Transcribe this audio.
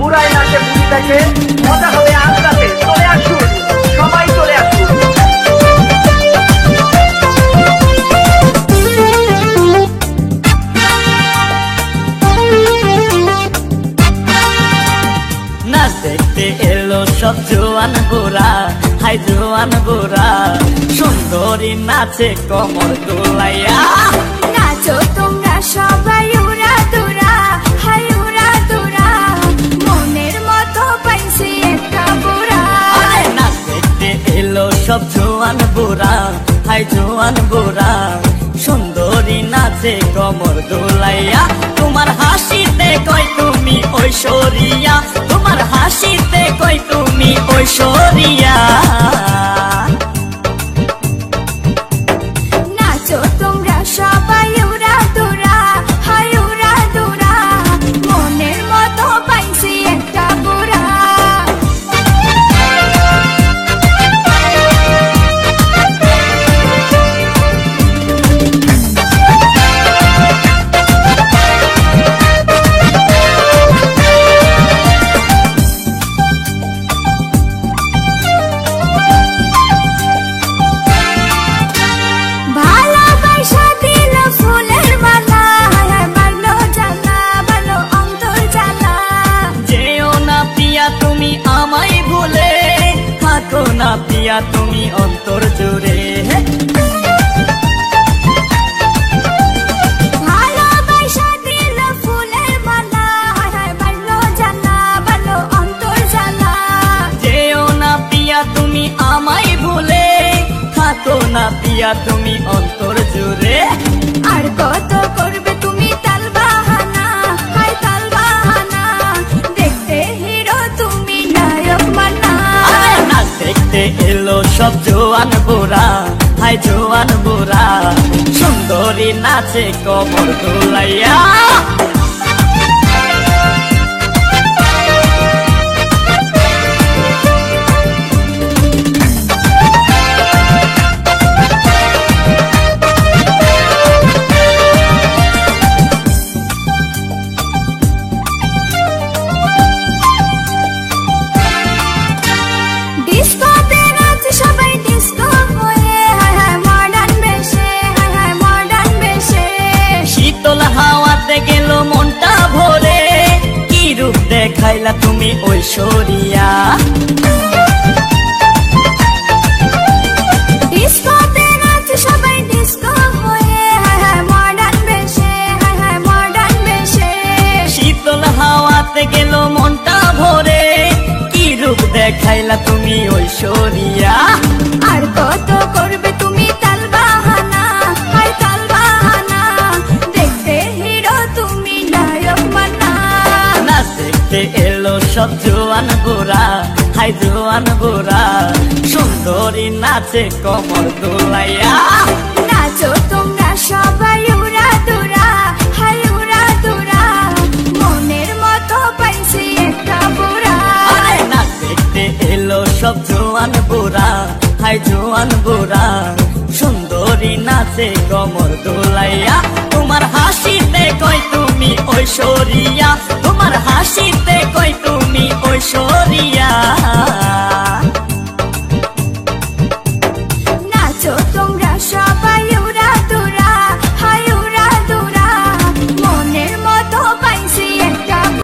বুড়াই নাচে বুড়ি থাকে, মজা হবে আজ রাতে। চলে আসুন, সবাই চলে আসুন। নাচ দেখতে এলো সব জোয়ান বুড়া, হাই জোয়ান বুড়া, সুন্দরী নাচে কমর দোলাইয়া। নাচো তোমরা সবাই উড়া দুরা, হাই উড়া দুরা, মনের মতো পাইছি একটা বুড়া। নাচ দেখতে এলো সব জোয়ান বুড়া, হাই জোয়ান বুড়া, সুন্দরী নাচে কমর দোলাইয়া। তোমার হাসিতে কই তুমি ঐশ্বরিয়া, তোমার হাসিতে কই তুমি ঐশ্বরিয়া। নাচো তোমরা সবাই উড়া দুরা, হাই উড়া দুরা, মনের মতো পাইছি একটা বুড়া। ভালোবাসা দিল ফুলের মালা, বাড়লো জ্বালা, বাড়লো অন্তর জ্বালা। যেও না পিয়া তুমি আমায় ভুলে, থাকো না পিয়া তুমি অন্তর জুড়ে। ভালোবাসা দিল ফুলের মালা, বাড়লো জ্বালা, বাড়লো অন্তর জ্বালা। যেও না পিয়া তুমি আমায় ভুলে, থাকো না পিয়া তুমি অন্তর জুড়ে। আর কত করবে তুমি তাল বাহানা, হাই তাল বাহানা, দেখতে হিরো তুমি নায়ক মানা। নাচ দেখতে এলো সব জোয়ান বুড়া, হাই জোয়ান বুড়া, সুন্দরী নাচে কমর দোলাইয়া। ডিস্কোতে নাচ সবাই ডিস্কো হয়ে, হায় হায় মডার্ন বেশে, হায় হায় মডার্ন বেশে। শীতল হাওয়াতে গেল মনটা ভরে, কি রূপ দেখাইলা তুমি ঐশ্বরিয়া। ডিস্কোতে নাচ সবাই ডিস্কো হয়ে, হায় হায় মডার্ন বেশে, হায় হায় মডার্ন বেশে। শীতল হাওয়াতে গেল মনটা ভরে, কি রূপ দেখাইলা তুমি ঐশ্বরিয়া। আর কত করবে তুমি তাল বাহানা, হাই তাল বাহানা, দেখতে হিরো তুমি নায়ক মানা। নাচ দেখতে এলো সব জোয়ান বুড়া, হাই জোয়ান বুড়া, সুন্দরী নাচে কমর দোলাইয়া। নাচো তোমরা সবাই উড়া দুরা, হাই উড়া দুরা, মনের মতো পাইছি একটা বুড়া। নাচ দেখতে এলো সব জোয়ান বুড়া, হাই জোয়ান বুড়া, সুন্দরী নাচে কমর দোলাইয়া। তোমার হাসিতে কই তুমি ঐশ্বরিয়া, তোমার